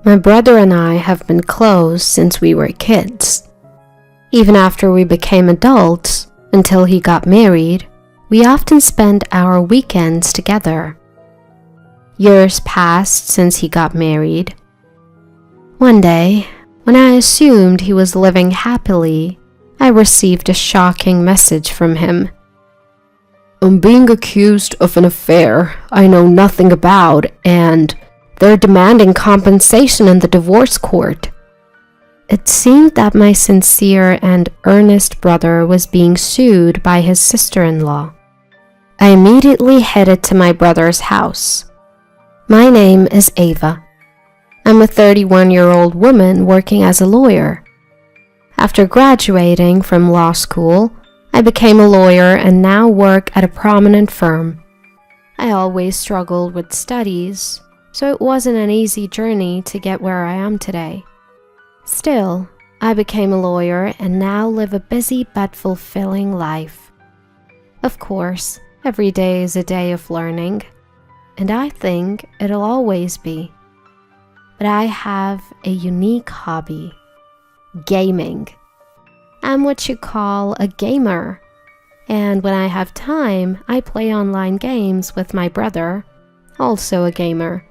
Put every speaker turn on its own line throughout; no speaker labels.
My brother and I have been close since we were kids. Even after we became adults, until he got married, we often spent our weekends together. Years passed since he got married. One day, when I assumed he was living happily, I received a shocking message from him.
"I'm being accused of an affair I know nothing about, and they're demanding compensation in the divorce court."
It seemed that my sincere and earnest brother was being sued by his sister-in-law. I immediately headed to my brother's house. My name is Ava. I'm a 31-year-old woman working as a lawyer. After graduating from law school, I became a lawyer and now work at a prominent firm. I always struggled with studies, so it wasn't an easy journey to get where I am today. Still, I became a lawyer and now live a busy but fulfilling life. Of course, every day is a day of learning, and I think it'll always be. But I have a unique hobby: gaming. I'm what you call a gamer, and when I have time, I play online games with my brother, also a gamer.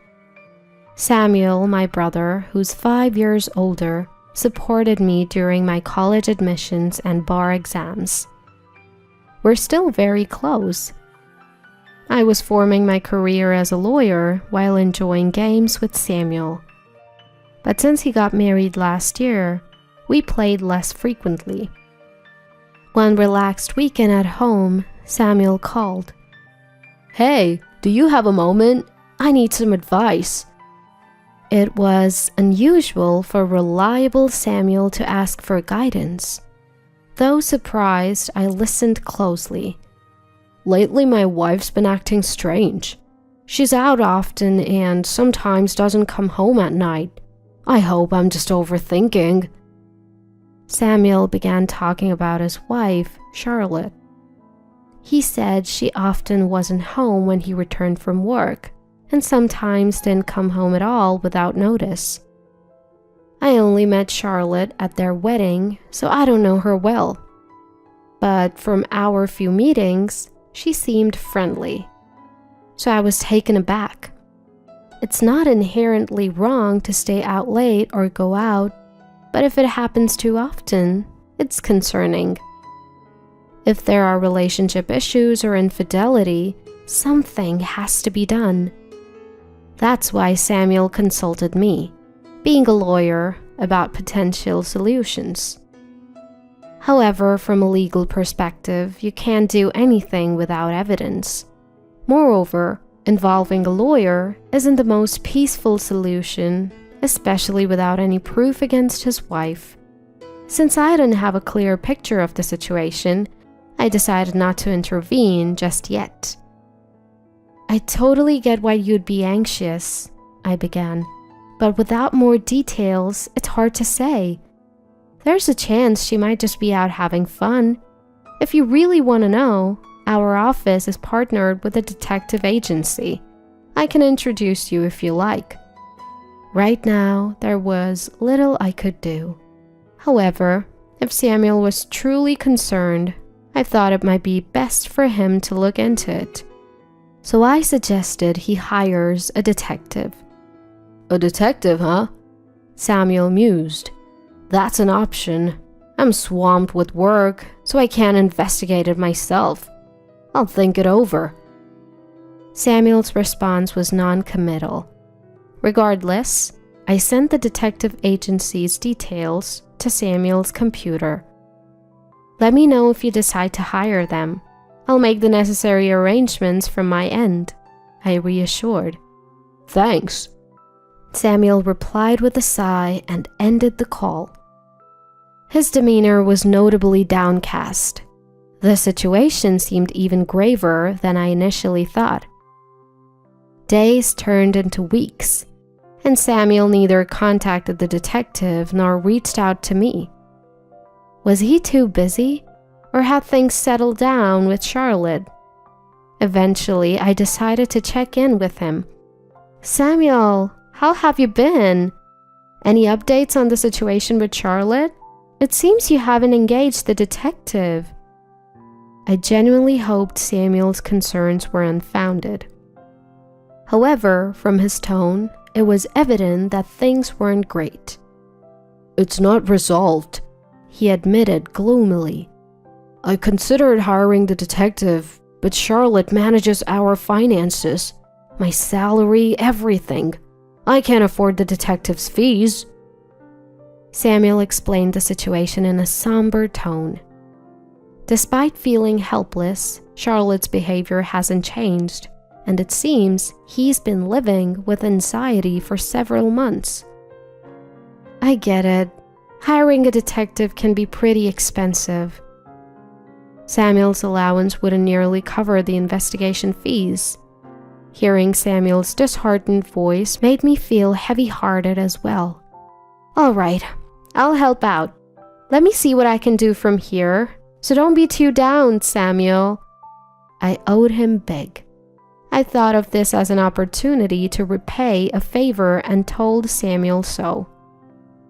Samuel, my brother, who's 5 years older, supported me during my college admissions and bar exams. We're still very close. I was forming my career as a lawyer while enjoying games with Samuel. But since he got married last year, we played less frequently. One relaxed weekend at home, Samuel called.
"Hey, do you have a moment? I need some advice."
It was unusual for reliable Samuel to ask for guidance. Though surprised, I listened closely.
"Lately, my wife's been acting strange. She's out often and sometimes doesn't come home at night. I hope I'm just overthinking."
Samuel began talking about his wife, Charlotte. He said she often wasn't home when he returned from work, and sometimes didn't come home at all without notice. I only met Charlotte at their wedding, so I don't know her well. But from our few meetings, she seemed friendly. So I was taken aback. It's not inherently wrong to stay out late or go out, but if it happens too often, it's concerning. If there are relationship issues or infidelity, something has to be done. That's why Samuel consulted me, being a lawyer, about potential solutions. However, from a legal perspective, you can't do anything without evidence. Moreover, involving a lawyer isn't the most peaceful solution, especially without any proof against his wife. Since I didn't have a clear picture of the situation, I decided not to intervene just yet. "I totally get why you'd be anxious," I began, "but without more details, it's hard to say. There's a chance she might just be out having fun. If you really want to know, our office is partnered with a detective agency. I can introduce you if you like." Right now, there was little I could do. However, if Samuel was truly concerned, I thought it might be best for him to look into it. So I suggested he hires a detective.
"A detective, huh?"
Samuel mused.
"That's an option. I'm swamped with work, so I can't investigate it myself. I'll think it over."
Samuel's response was non-committal. Regardless, I sent the detective agency's details to Samuel's computer. "Let me know if you decide to hire them. I'll make the necessary arrangements from my end," I reassured.
"Thanks."
Samuel replied with a sigh and ended the call. His demeanor was notably downcast. The situation seemed even graver than I initially thought. Days turned into weeks, and Samuel neither contacted the detective nor reached out to me. Was he too busy, or had things settled down with Charlotte? Eventually, I decided to check in with him. "Samuel, how have you been? Any updates on the situation with Charlotte? It seems you haven't engaged the detective." I genuinely hoped Samuel's concerns were unfounded. However, from his tone, it was evident that things weren't great.
"It's not resolved,"
he admitted gloomily.
"I considered hiring the detective, but Charlotte manages our finances, my salary, everything. I can't afford the detective's fees."
Samuel explained the situation in a somber tone. Despite feeling helpless, Charlotte's behavior hasn't changed, and it seems he's been living with anxiety for several months. "I get it. Hiring a detective can be pretty expensive." Samuel's allowance wouldn't nearly cover the investigation fees. Hearing Samuel's disheartened voice made me feel heavy-hearted as well. "All right, I'll help out. Let me see what I can do from here, so don't be too down, Samuel." I owed him big. I thought of this as an opportunity to repay a favor and told Samuel so.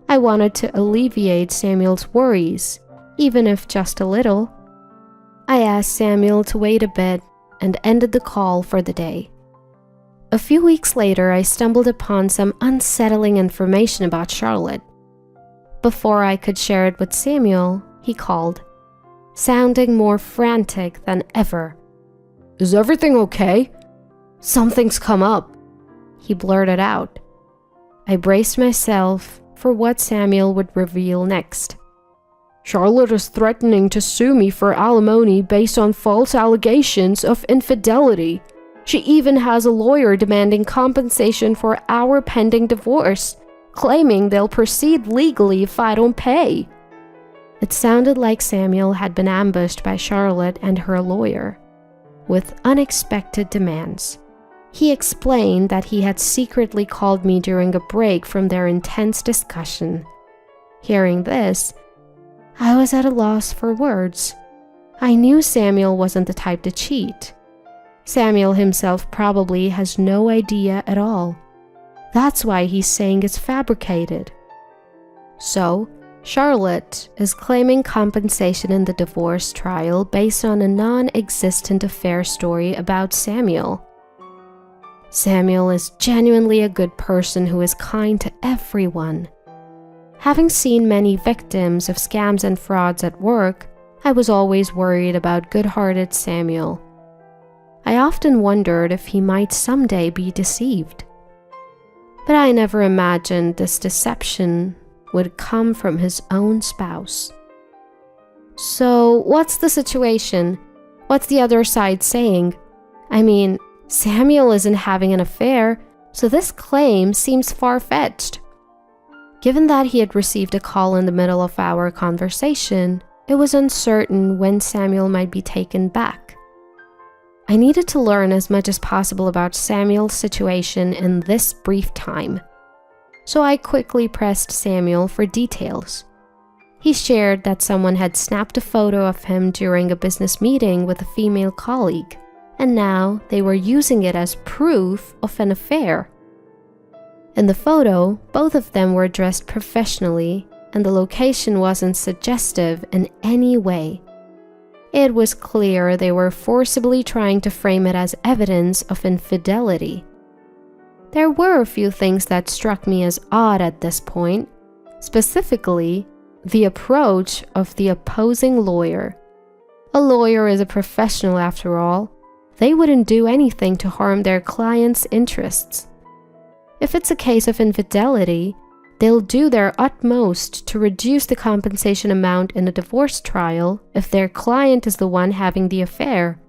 I wanted to alleviate Samuel's worries, even if just a little. I asked Samuel to wait a bit and ended the call for the day. A few weeks later, I stumbled upon some unsettling information about Charlotte. Before I could share it with Samuel, he called, sounding more frantic than ever.
"Is everything okay?"
"Something's come up," he blurted out. I braced myself for what Samuel would reveal next.
"Charlotte is threatening to sue me for alimony based on false allegations of infidelity. She even has a lawyer demanding compensation for our pending divorce, claiming they'll proceed legally if I don't pay."
It sounded like Samuel had been ambushed by Charlotte and her lawyer, with unexpected demands. He explained that he had secretly called me during a break from their intense discussion. Hearing this, I was at a loss for words. I knew Samuel wasn't the type to cheat. Samuel himself probably has no idea at all. That's why he's saying it's fabricated. So, Charlotte is claiming compensation in the divorce trial based on a non-existent affair story about Samuel. Samuel is genuinely a good person who is kind to everyone. Having seen many victims of scams and frauds at work, I was always worried about good-hearted Samuel. I often wondered if he might someday be deceived. But I never imagined this deception would come from his own spouse. "So, what's the situation? What's the other side saying? I mean, Samuel isn't having an affair, so this claim seems far-fetched." Given that he had received a call in the middle of our conversation, it was uncertain when Samuel might be taken back. I needed to learn as much as possible about Samuel's situation in this brief time, so I quickly pressed Samuel for details. He shared that someone had snapped a photo of him during a business meeting with a female colleague, and now they were using it as proof of an affair. In the photo, both of them were dressed professionally, and the location wasn't suggestive in any way. It was clear they were forcibly trying to frame it as evidence of infidelity. There were a few things that struck me as odd at this point, specifically the approach of the opposing lawyer. A lawyer is a professional after all. They wouldn't do anything to harm their client's interests. If it's a case of infidelity, they'll do their utmost to reduce the compensation amount in a divorce trial if their client is the one having the affair.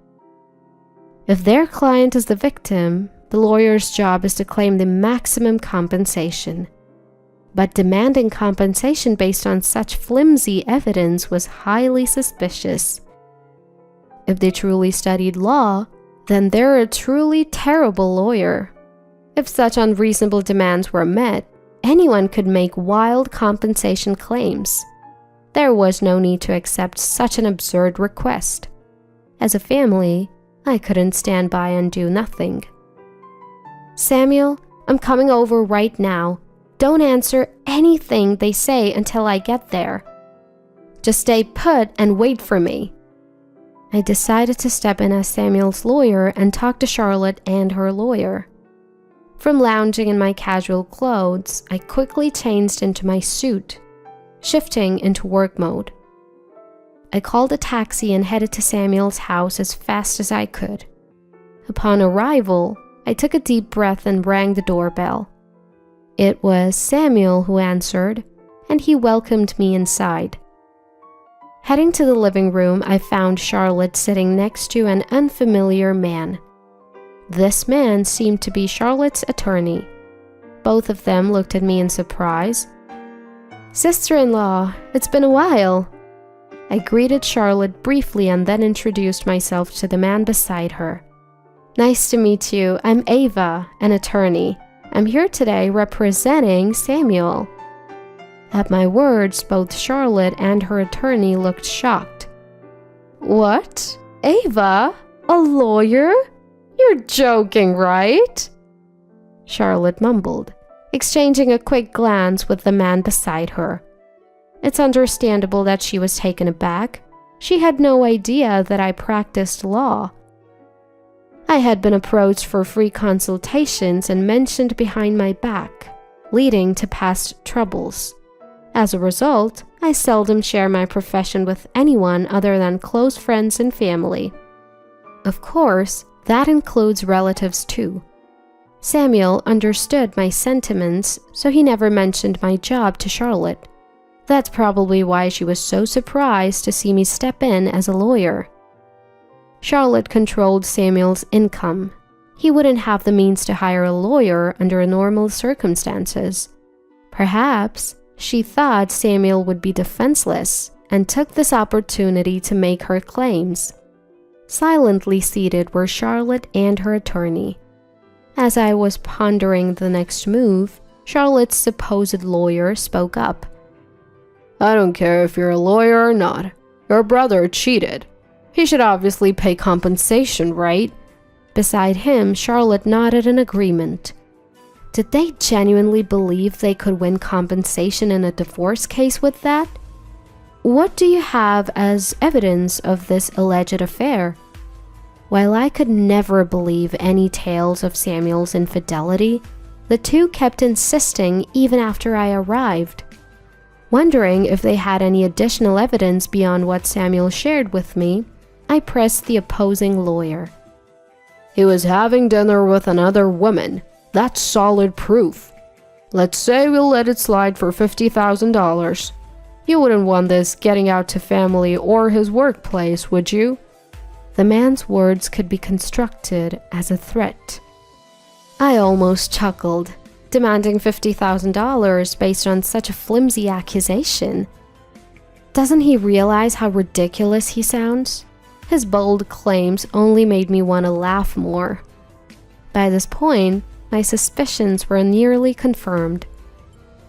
If their client is the victim, the lawyer's job is to claim the maximum compensation. But demanding compensation based on such flimsy evidence was highly suspicious. If they truly studied law, then they're a truly terrible lawyer. If such unreasonable demands were met, anyone could make wild compensation claims. There was no need to accept such an absurd request. As a family, I couldn't stand by and do nothing. "Samuel, I'm coming over right now. Don't answer anything they say until I get there. Just stay put and wait for me." I decided to step in as Samuel's lawyer and talk to Charlotte and her lawyer. From lounging in my casual clothes, I quickly changed into my suit, shifting into work mode. I called a taxi and headed to Samuel's house as fast as I could. Upon arrival, I took a deep breath and rang the doorbell. It was Samuel who answered, and he welcomed me inside. Heading to the living room, I found Charlotte sitting next to an unfamiliar man. This man seemed to be Charlotte's attorney. Both of them looked at me in surprise. "Sister-in-law, it's been a while." I greeted Charlotte briefly and then introduced myself to the man beside her. "Nice to meet you. I'm Ava, an attorney. I'm here today representing Samuel." At my words, both Charlotte and her attorney looked shocked. "What? Ava? A lawyer? You're joking, right?" Charlotte mumbled, exchanging a quick glance with the man beside her. It's understandable that she was taken aback. She had no idea that I practiced law. I had been approached for free consultations and mentioned behind my back, leading to past troubles. As a result, I seldom share my profession with anyone other than close friends and family. Of course, that includes relatives too. Samuel understood my sentiments, so he never mentioned my job to Charlotte. That's probably why she was so surprised to see me step in as a lawyer. Charlotte controlled Samuel's income. He wouldn't have the means to hire a lawyer under normal circumstances. Perhaps she thought Samuel would be defenseless and took this opportunity to make her claims. Silently seated were Charlotte and her attorney. As I was pondering the next move, Charlotte's supposed lawyer spoke up. "I don't care if you're a lawyer or not. Your brother cheated. He should obviously pay compensation, right?" Beside him, Charlotte nodded in agreement. Did they genuinely believe they could win compensation in a divorce case with that? "What do you have as evidence of this alleged affair?" While I could never believe any tales of Samuel's infidelity, the two kept insisting even after I arrived. Wondering if they had any additional evidence beyond what Samuel shared with me, I pressed the opposing lawyer. "He was having dinner with another woman. That's solid proof. Let's say we'll let it slide for $50,000. You wouldn't want this getting out to family or his workplace, would you?" The man's words could be construed as a threat. I almost chuckled, demanding $50,000 based on such a flimsy accusation. Doesn't he realize how ridiculous he sounds? His bold claims only made me want to laugh more. By this point, my suspicions were nearly confirmed.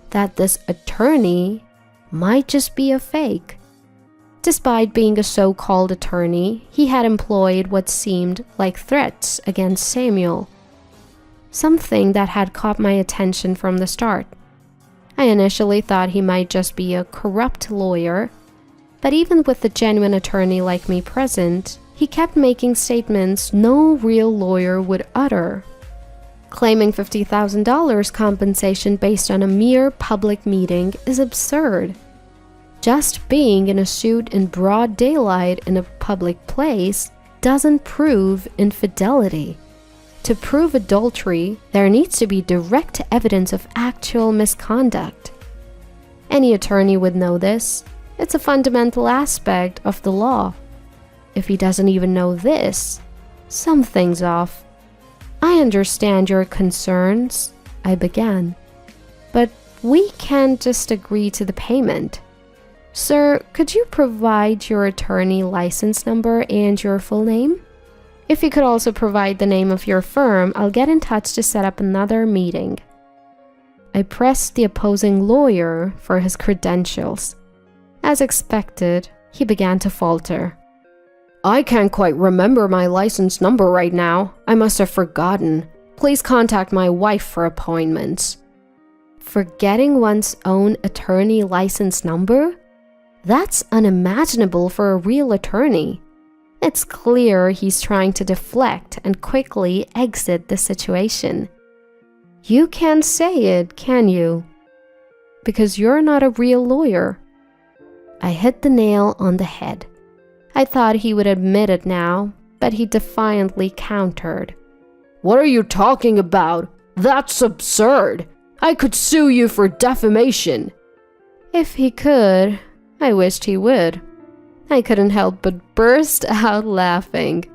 That this attorney might just be a fake. Despite being a so-called attorney, he had employed what seemed like threats against Samuel. Something that had caught my attention from the start. I initially thought he might just be a corrupt lawyer, but even with a genuine attorney like me present, he kept making statements no real lawyer would utter. Claiming $50,000 compensation based on a mere public meeting is absurd. Just being in a suit in broad daylight in a public place doesn't prove infidelity. To prove adultery, there needs to be direct evidence of actual misconduct. Any attorney would know this. It's a fundamental aspect of the law. If he doesn't even know this, something's off. "I understand your concerns," I began, "but we can't just agree to the payment. Sir, could you provide your attorney license number and your full name? If you could also provide the name of your firm, I'll get in touch to set up another meeting." I pressed the opposing lawyer for his credentials. As expected, he began to falter. "I can't quite remember my license number right now. I must have forgotten. Please contact my wife for appointments." Forgetting one's own attorney license number? That's unimaginable for a real attorney. It's clear he's trying to deflect and quickly exit the situation. You can't say it, can you? Because you're not a real lawyer. I hit the nail on the head. I thought he would admit it now, but he defiantly countered.
What are you talking about? That's absurd. I could sue you for defamation.
If he could, I wished he would. I couldn't help but burst out laughing.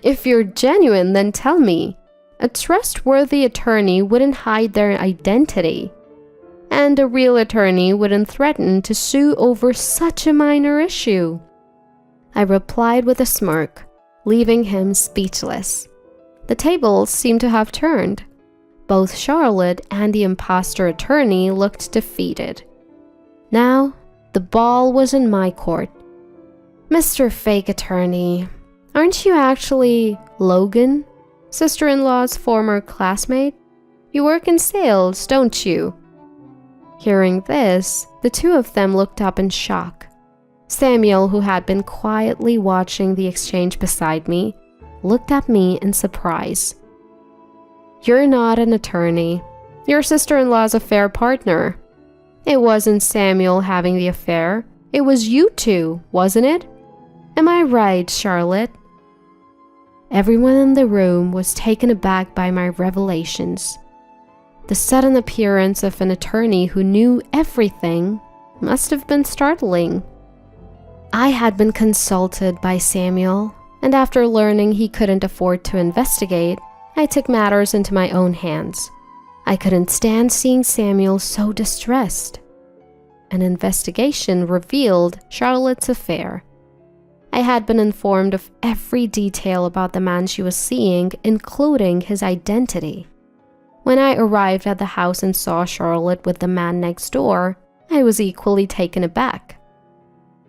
If you're genuine, then tell me. A trustworthy attorney wouldn't hide their identity. And a real attorney wouldn't threaten to sue over such a minor issue. I replied with a smirk, leaving him speechless. The tables seemed to have turned. Both Charlotte and the imposter attorney looked defeated. Now, the ball was in my court. Mr. Fake Attorney, aren't you actually Logan, sister-in-law's former classmate? You work in sales, don't you? Hearing this, the two of them looked up in shock. Samuel, who had been quietly watching the exchange beside me, looked at me in surprise. You're not an attorney. Your sister-in-law's affair partner. It wasn't Samuel having the affair. It was you two, wasn't it? Am I right, Charlotte? Everyone in the room was taken aback by my revelations. The sudden appearance of an attorney who knew everything must have been startling. I had been consulted by Samuel, and after learning he couldn't afford to investigate, I took matters into my own hands. I couldn't stand seeing Samuel so distressed. An investigation revealed Charlotte's affair. I had been informed of every detail about the man she was seeing, including his identity. When I arrived at the house and saw Charlotte with the man next door, I was equally taken aback.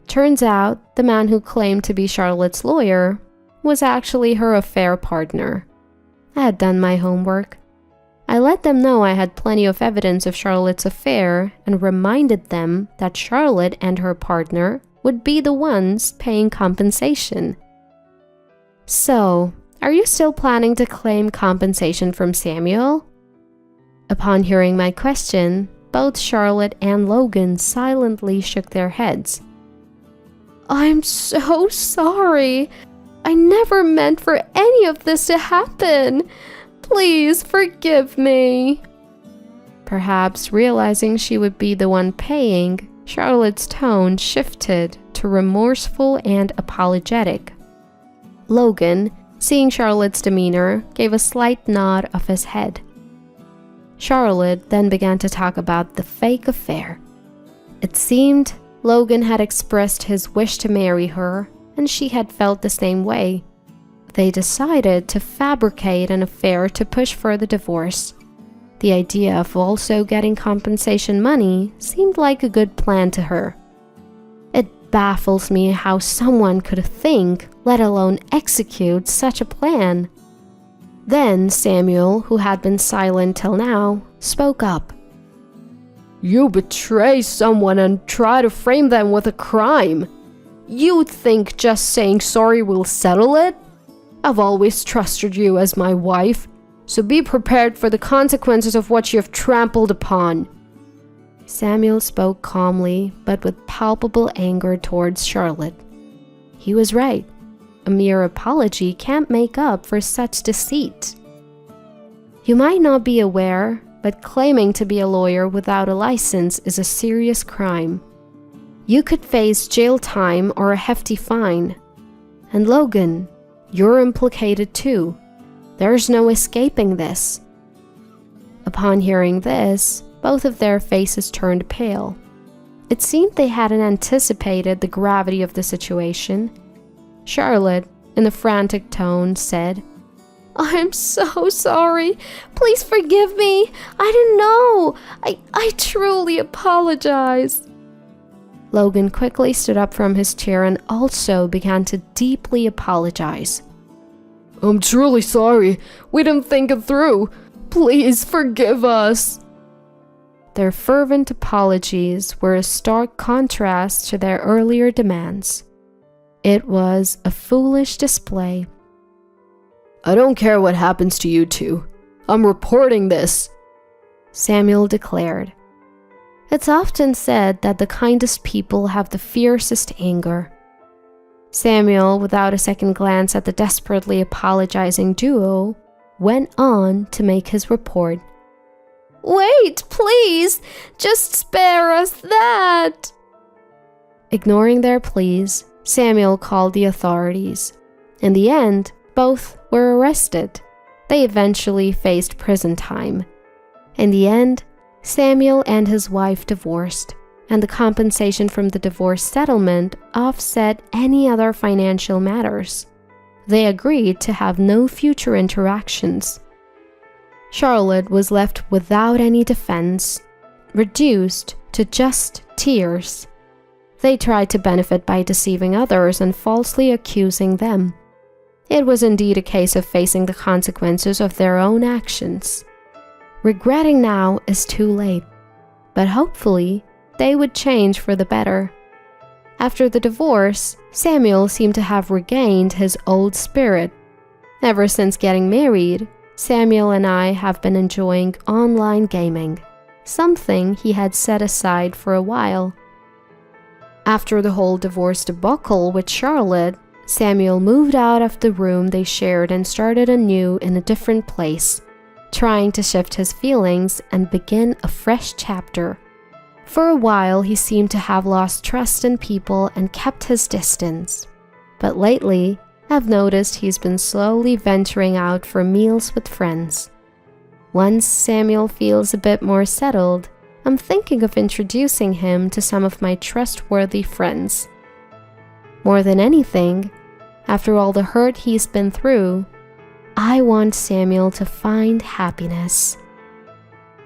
Turns out, the man who claimed to be Charlotte's lawyer was actually her affair partner. I had done my homework. I let them know I had plenty of evidence of Charlotte's affair and reminded them that Charlotte and her partner would be the ones paying compensation. So, are you still planning to claim compensation from Samuel? Upon hearing my question, both Charlotte and Logan silently shook their heads. I'm so sorry. I never meant for any of this to happen. Please forgive me. Perhaps realizing she would be the one paying, Charlotte's tone shifted to remorseful and apologetic. Logan, seeing Charlotte's demeanor, gave a slight nod of his head. Charlotte then began to talk about the fake affair. It seemed Logan had expressed his wish to marry her, and she had felt the same way. They decided to fabricate an affair to push for the divorce. The idea of also getting compensation money seemed like a good plan to her. It baffles me how someone could think, let alone execute, such a plan. Then Samuel, who had been silent till now, spoke up.
You betray someone and try to frame them with a crime. You think just saying sorry will settle it? I've always trusted you as my wife, so be prepared for the consequences of what you have trampled upon.
Samuel spoke calmly, but with palpable anger towards Charlotte. He was right. A mere apology can't make up for such deceit. You might not be aware, but claiming to be a lawyer without a license is a serious crime. You could face jail time or a hefty fine. And Logan, you're implicated too. There's no escaping this. Upon hearing this, both of their faces turned pale. It seemed they hadn't anticipated the gravity of the situation. Charlotte, in a frantic tone, said, I'm so sorry. Please forgive me. I didn't know. I truly apologize. Logan quickly stood up from his chair and also began to deeply apologize.
I'm truly sorry. We didn't think it through. Please forgive us.
their fervent apologies were a stark contrast to their earlier demands. It was a foolish display.
"I don't care what happens to you two. I'm reporting this,"
Samuel declared. It's often said that the kindest people have the fiercest anger. Samuel, without a second glance at the desperately apologizing duo, went on to make his report. "Wait, please! Just spare us that!" Ignoring their pleas, Samuel called the authorities. In the end, both were arrested. They eventually faced prison time. In the end, Samuel and his wife divorced, and the compensation from the divorce settlement offset any other financial matters. They agreed to have no future interactions. Charlotte was left without any defense, reduced to just tears. They tried to benefit by deceiving others and falsely accusing them. It was indeed a case of facing the consequences of their own actions. Regretting now is too late, but hopefully they would change for the better. After the divorce, Samuel seemed to have regained his old spirit. Ever since getting married, Samuel and I have been enjoying online gaming, something he had set aside for a while. After the whole divorce debacle with Charlotte, Samuel moved out of the room they shared and started anew in a different place, trying to shift his feelings and begin a fresh chapter. For a while, he seemed to have lost trust in people and kept his distance. But lately, I've noticed he's been slowly venturing out for meals with friends. Once Samuel feels a bit more settled, I'm thinking of introducing him to some of my trustworthy friends. More than anything, after all the hurt he's been through, I want Samuel to find happiness.